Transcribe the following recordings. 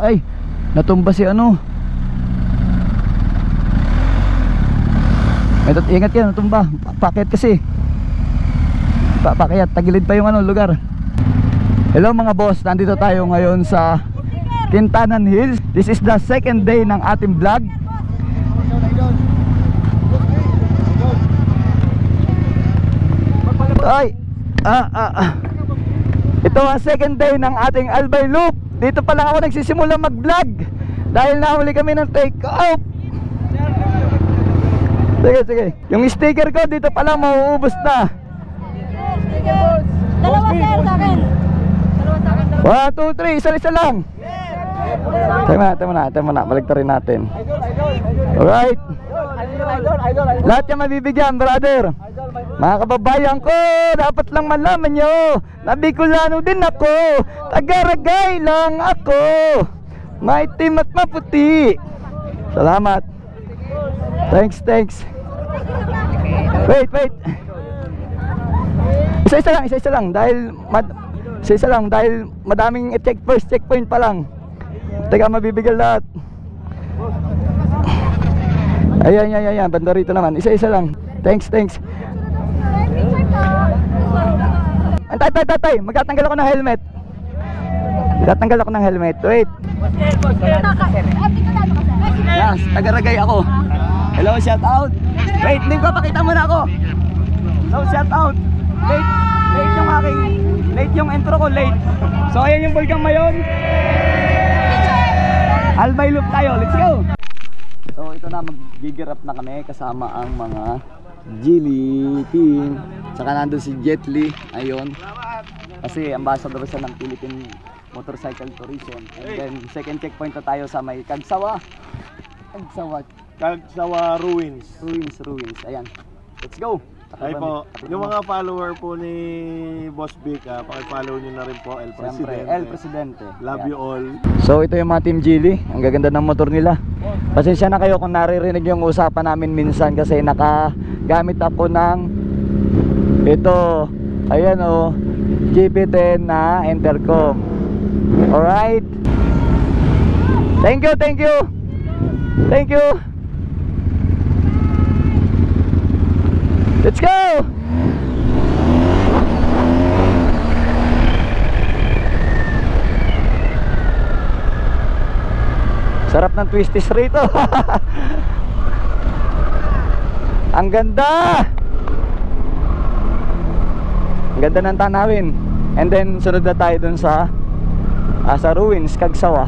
Ay, natumba si ano. Ingat yan, natumba. Pakyat kasi. Pakyat, tagilid pa yung ano, lugar. Hello mga boss, nandito tayo ngayon sa Quintanan Hills. This is the second day ng ating vlog. Ay, ito ang second day ng ating Albay Loop. Dito pa lang ako nagsisimula mag-vlog dahil nahuli kami ng take out. Sige. Yung sticker ko dito pa lang mauubos na. Dalawa sir sa akin. 1, 2, 3, isa-isa lang. Tama na, baliktarin natin. Alright. Lahat yung mabibigyan, brother. Mga kababayan ko, dapat lang malaman nyo na Bicolano din ako. Taga-Ragay lang ako. Maitim at maputi. Salamat. Thanks. Wait. Isa-isa lang dahil madaming first checkpoint pa lang. Teka, mabibigyan lahat. Ayan, banda rito naman. Isa-isa lang. Thanks. Tay, magtatanggal ako ng helmet. Wait. Yes, taga-Ragay ako. Hello, shout out. Wait, hindi ko pakita mo na ako. So, shout out. Late yung intro ko, late. So, ayan yung Bulkang Mayon. Albay Loop tayo, let's go. So, ito na, mag-gear up na kami kasama ang mga Geely team. Saka nandun si Jet Li, ayun. Kasi ambassador siya ng Philippine Motorcycle Tourism. And then, second checkpoint na tayo sa may Kagsawa Ruins. Ayan, let's go. Ay po, yung mga follower po ni Boss Vic, paki-follow nyo na rin po, El Presidente. Love you all. So ito yung mga Team Geely, ang gaganda ng motor nila. Pasensya na kayo kung naririnig yung usapan namin minsan kasi nakagamit ako ng ito, ayan o, GP10 na intercom. Alright. Thank you. Let's go! Sarap ng twisties rito. Ang ganda! Ang ganda ng tanawin. And then sunod na tayo dun sa ruins, Kagsawa.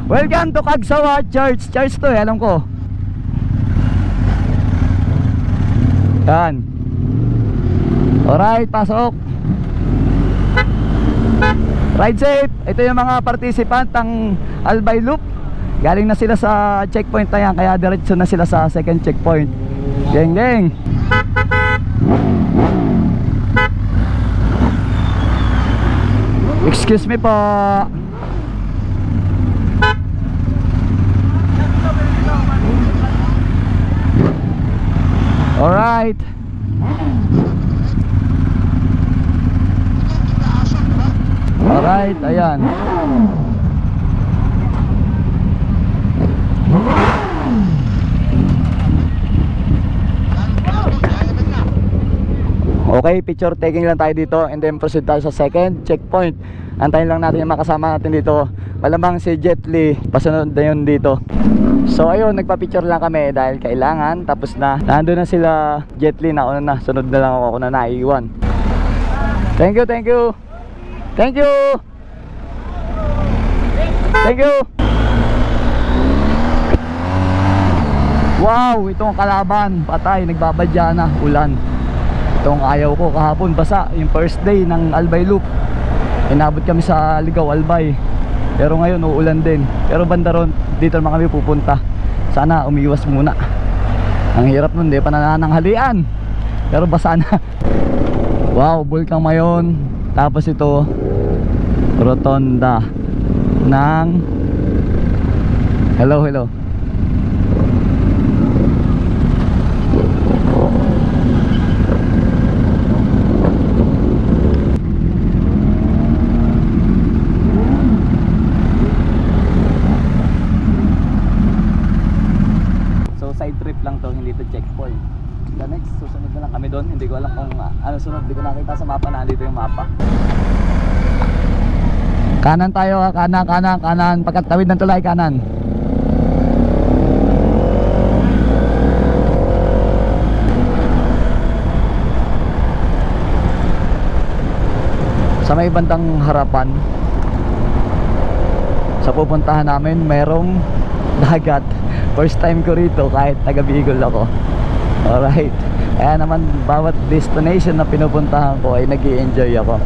Welcome to Kagsawa Church. Church to alam ko. Yan. Alright, pasok. Ride safe. Ito yung mga participant ng Albay Loop. Galing na sila sa checkpoint na yan, kaya diretso na sila sa second checkpoint. Geng. Excuse me po. Alright. Ayan. Okay, picture taking lang tayo dito and then proceed tayo sa second checkpoint. Antayin lang natin yung makasama natin dito. Malamang si Jet Li, pasunod na yun dito. So ayun, nagpa-picture lang kami dahil kailangan. Tapos na, nandun na sila Jet Li, nauna na, sunod na lang ako na naiiwan. Thank you. Wow, itong kalaban, patay, nagbabadya na, ulan. Itong ayaw ko kahapon, basa, yung first day ng Albay Loop. Inabot kami sa Ligaw, Albay. Pero ngayon uulan din. Pero banda ron, dito naman kami pupunta. Sana umiwas muna. Ang hirap nun, di pa nanananghalian. Pero basa na. Wow, Bulkang Mayon. Tapos ito, rotonda ng hello. dito checkpoint. The next, susunod na lang kami doon. Hindi ko alam kung ano sunod. Hindi ko nakita sa mapa na dito yung mapa. Kanan tayo, kanan. Pagkatawid ng tulay, kanan. Sa may bandang harapan sa pupuntahan namin, merong dagat. First time ko rito kahit taga Bicol ako. Alright. Kaya naman bawat destination na pinupuntahan ko ay nag-i-enjoy ako.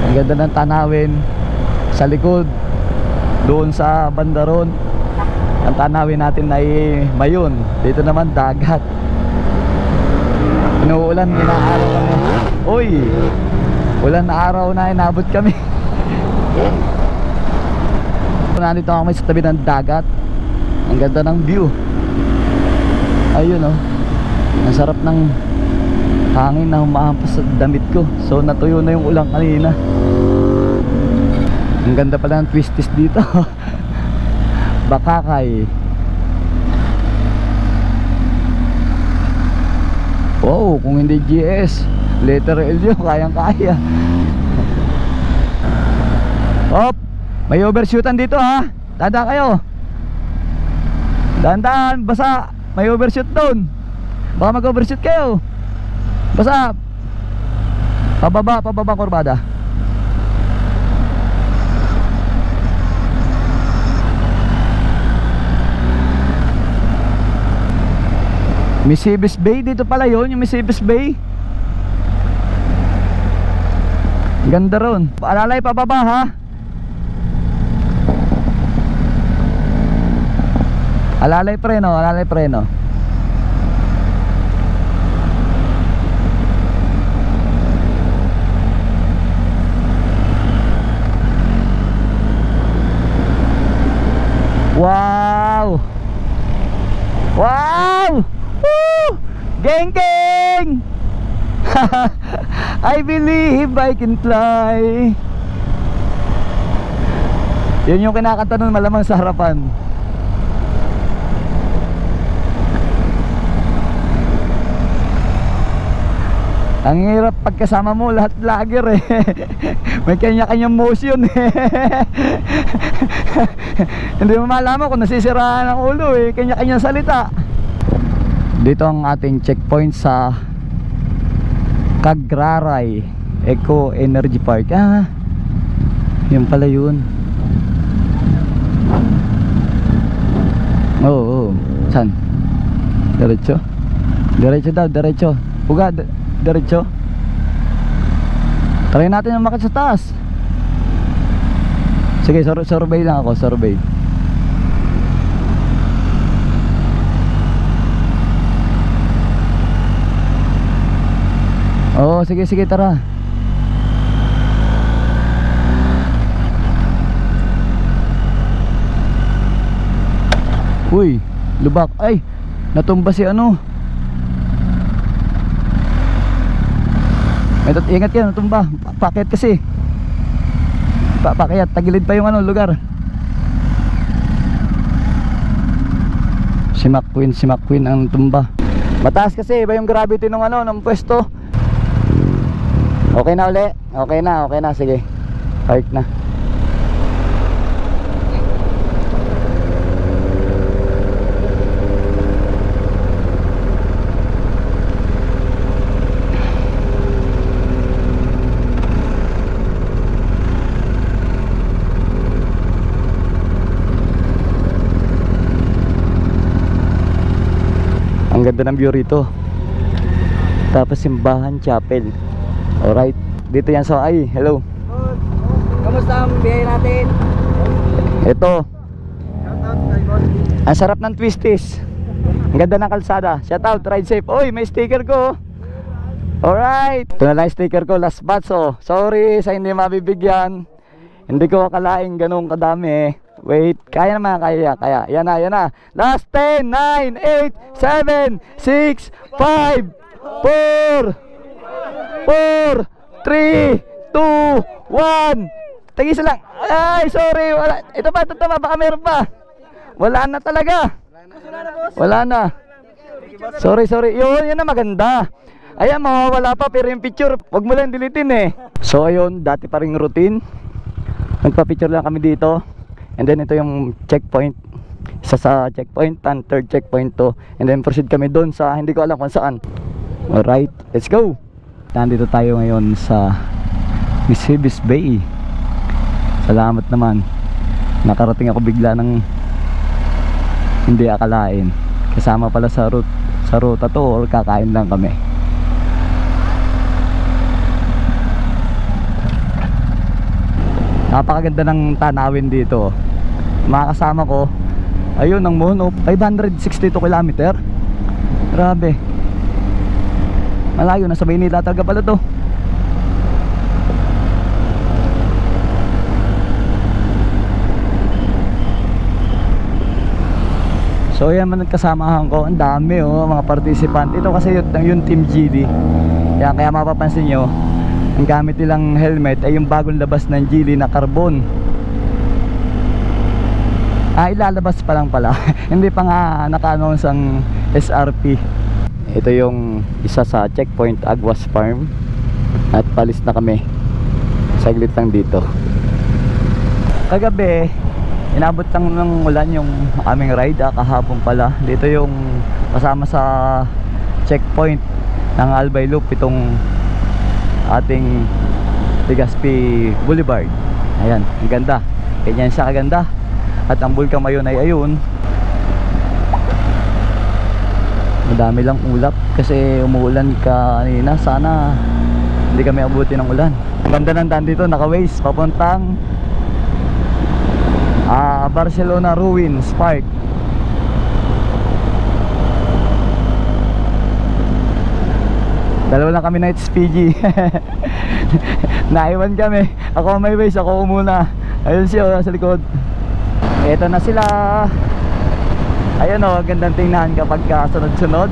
Ang ganda ng tanawin sa likod. Doon sa bandaron, ang tanawin natin ay Mayon. Dito naman dagat. Inuulan, inaaraw kami. Uy! Ulan na araw na inabot kami. Nandito kami sa tabi ng dagat. Ang ganda ng view. Ayun oh. Ang sarap ng hangin na humahampas sa damit ko. So natuyo na yung ulan kanina. Ang ganda pala ng twisties dito. Bakakay. Wow, kung hindi GS, letter L yun, kayang-kaya. Hop, may overshootan dito ha. Tanda kayo. Dahan-dahan, basa. May overshoot doon. Baka mag-overshoot kayo. Basa. Pababa kurbada. Misibis Bay, dito pala yun, yung Misibis Bay. Ganda ron. Alalay pababa ha. Alalay preno, alalay preno. Wow. Wow. Woo! Geng geng. I believe I can fly. Yun yung kinakanta nun malamang sa harapan. Ang hirap pagkasama mo lahat vlogger eh. May kanya-kanyang motion eh. Hindi mo malaman kung nasisiraan ang ulo eh. Kanya-kanyang salita. Dito ang ating checkpoint sa Cagraray Eco Energy Park. Ah, yun pala yun. Oo, saan? Diretso? Diretso daw, diretso. Puga, diretso. Try natin ang makit sa taas. Sige, survey lang ako, survey. Oo, sige, sige, tara. Uy, lubak. Ay, natumba si ano. Ingat yan, natumba. Pakyat kasi. Pakyat, tagilid pa yung ano, lugar. Si McQueen ang tumba. Mataas kasi, iba yung gravity ng ano, ng pwesto. Okay na uli? Okay na, sige. Park na. Ang ganda ng view rito. Tapos simbahan, chapel. Alright, dito yan sa hello. Kamusta ang biyahe natin? Ito. Ang sarap ng twisties. Ang ganda ng kalsada. Shout out, ride safe. Oy, may sticker ko. Alright. Ito na lang yung sticker ko, last batch oh. Sorry sa hindi mabibigyan. Hindi ko akalaing ganun kadami. Wait, kaya naman, kaya. Yan na. Last 10, 9, 8, 7, 6, 5, 4 3, 2, 1. Tagisa lang. Ay, sorry. Wala. Ito pa, baka meron pa. Wala na talaga. Wala na. Sorry. Yun na maganda. Ayan, mawawala pa pero yung picture, wag mo lang dilitin eh. So ayun, dati pa ring routine. Nagpa-picture lang kami dito. And then ito yung checkpoint. Isa sa checkpoint, and third checkpoint to. And then proceed kami doon sa hindi ko alam kung saan. Alright, let's go. Nandito tayo ngayon sa Nisibis Bay. Salamat naman. Nakarating ako bigla ng hindi akalain. Kasama pala sa ruta to or kakain lang kami. Napakaganda ng tanawin dito. Mga kasama ko, ayun ang mono, 562 kilometer. Grabe. Malayo na sa Maynila talaga pala to. So yan man nagkasamahan ko, ang dami mga participant. Ito kasi yung Team GD. Kaya mapapansin nyo, ang gamit nilang helmet ay yung bagong labas ng GD na carbon. Ilalabas pa lang pala. Hindi pa nga naka-announce ang SRP. Ito yung isa sa checkpoint Aguas Farm. At palis na kami. Saglit lang dito. Kagabi inabot lang ng ulan yung aming ride kahapon pala. Dito yung kasama sa checkpoint ng Albay Loop, itong ating Legazpi Boulevard. Ayan, ang ganda. Ganyan siya kaganda. At ang Bulkang Mayon ay ayun. Madami lang ulap kasi umuulan kanina. Sana hindi kami abutin ng ulan. Ang ganda ng daan dito, naka-waze papuntang Barcelona Ruins Park. Dalawa lang kami nights PG. Naiwan kami. Ako may ways, ako muna. Ayun siya sa likod. Eto na sila. Ayun gandang tingnan kapag sunod-sunod.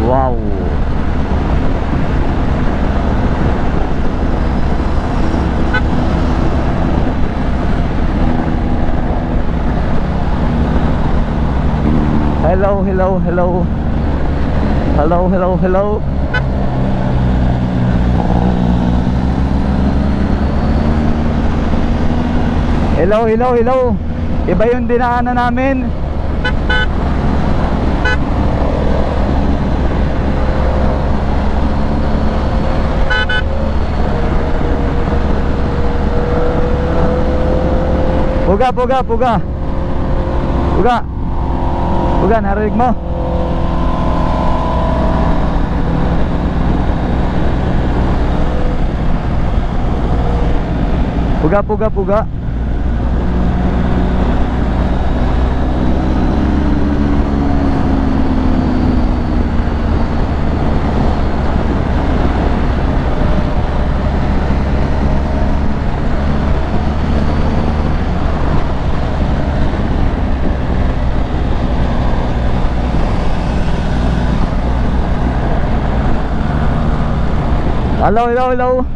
Wow. Hello. Hello. Iba yung dinaanan namin. Puga, narinig mo? Puga. Hello.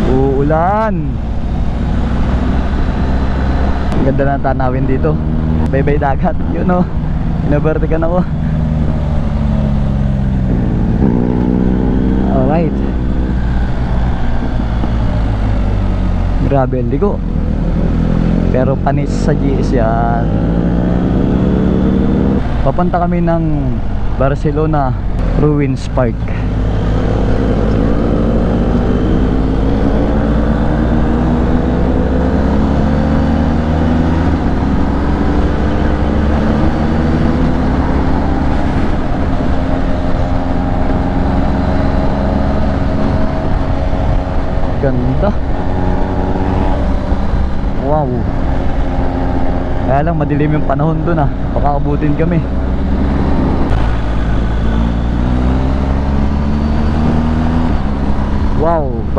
Uulan. Ang ganda ng tanawin dito. Baybay dagat, yun Inabertigan ako. Alright. Grabe ang ligo. Pero panis sa GS yan. Papunta kami ng Barcelona Ruins Park. Ganda. Wow. Kaya lang madilim yung panahon dun baka abutin kami.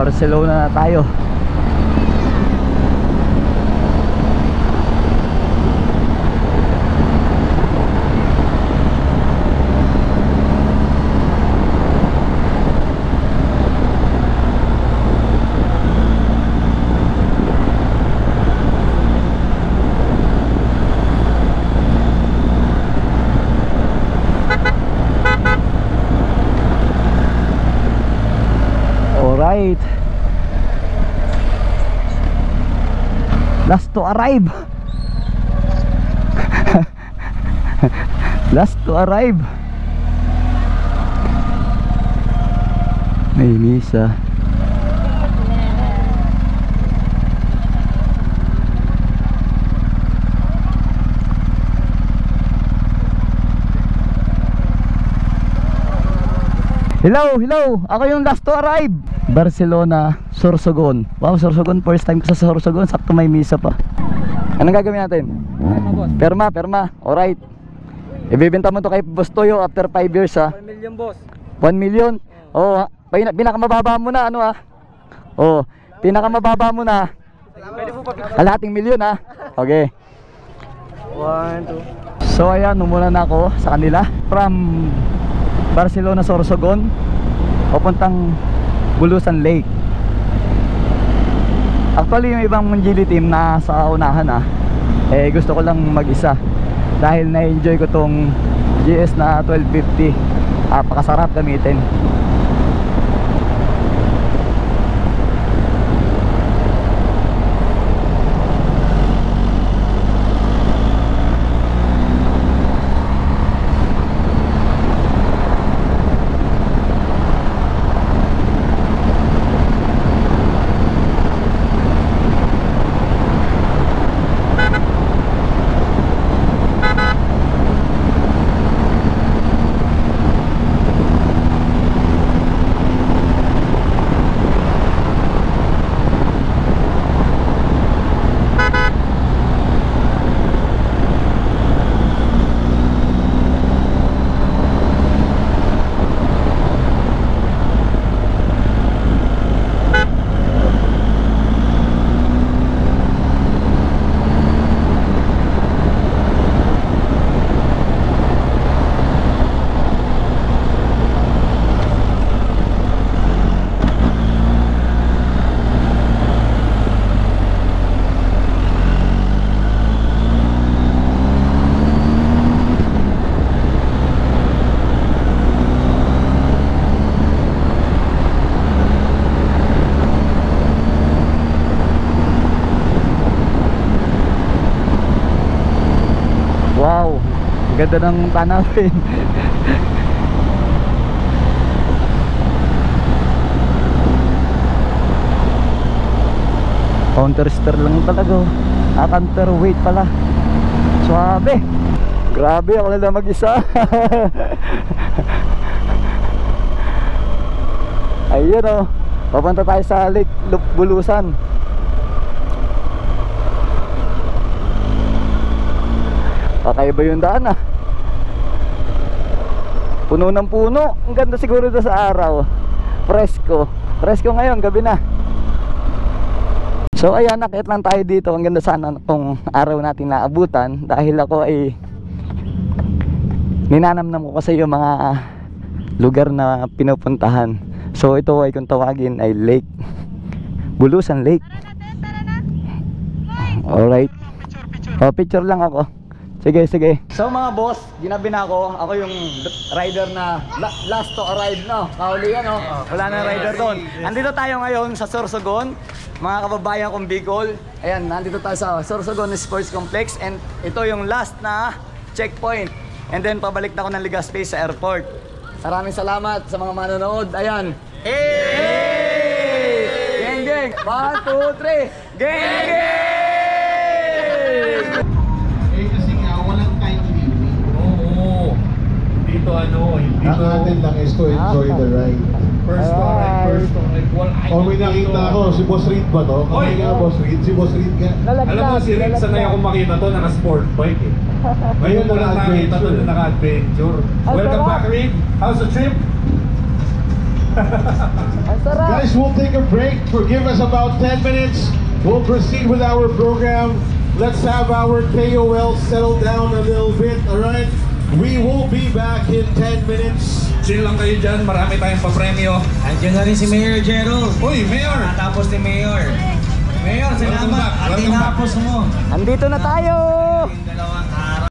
Barcelona na tayo. Alright, last to arrive. Last to arrive. May misa. Hello, hello. Ako yung last to arrive. Barcelona, Sorsogon. Wow, Sorsogon. First time ko sa Sorsogon. Sakto may misa pa. Anong gagawin natin? Perma, perma. Alright. Ibibenta mo to kay Boss Toyo after 5 years ha. 1 million boss. 1 million? Oo. Pinakamababa mo na ano ha. Oo. Pinakamababa mo na. Pwede po pa Kalahating milyon ha. Okay. 1, 2. So ayan, numuna na ako sa kanila. From Barcelona, Sorsogon papuntang Bulusan Lake. Actually yung ibang Mungili team na sa unahan gusto ko lang mag-isa dahil na-enjoy ko tong GS na 1250. Napakasarap gamitin. Wow, ganda ng tanawin. Counter-stir lang talaga. Counterweight pala. Suabe. Grabe, ako na lang mag-isa. Ayun o, papunta tayo sa Lake Bulusan. Kakaiba yung daan puno ng puno. Ang ganda siguro doon sa araw. Presko. Presko ngayon, gabi na. So ayan, nakit lang tayo dito. Ang ganda sana itong araw natin naabutan. Dahil ako ay ninanamnam ko kasi yung mga lugar na pinupuntahan. So ito ay kung tawagin ay Lake Bulusan Lake. Alright. Picture lang ako. Sige, sige. So mga boss, ginabi na ako. Ako yung rider na last to arrive, no? Kaulihan, no? Wala na rider doon. Nandito tayo ngayon sa Sorsogon, mga kababayan kong Bicol. Ayan, nandito tayo sa Sorsogon Sports Complex. And ito yung last na checkpoint. And then pabalik na ako ng Legazpi sa airport. Maraming salamat sa mga manonood. Ayan. Hey! Geng, geng! 1, 2, 3! Geng, geng! Dito hindi Ang atin lang is to enjoy the ride. first to arrive. O may nakita ako, si Boss Reed ba to? Kamay nga Boss Reed, si Boss Reed nga. Alam mo si Rick, sanay ako makita to, naka-sport bike eh. Ngayon ko lang nakita to na naka-adventure. Welcome back Rick, how's the trip? Ang sarap. Guys, we'll take a break. Give us about 10 minutes. We'll proceed with our program. Let's have our KOL settle down a little bit, alright? We will be back in 10 minutes. Chill lang kayo dyan, marami tayong papremyo. Andiyan na rin si Mayor Gerald. Uy, Mayor! Tapos ni Mayor. Mayor, salamat. At Welcome back. tinapos mo. Andito na tayo.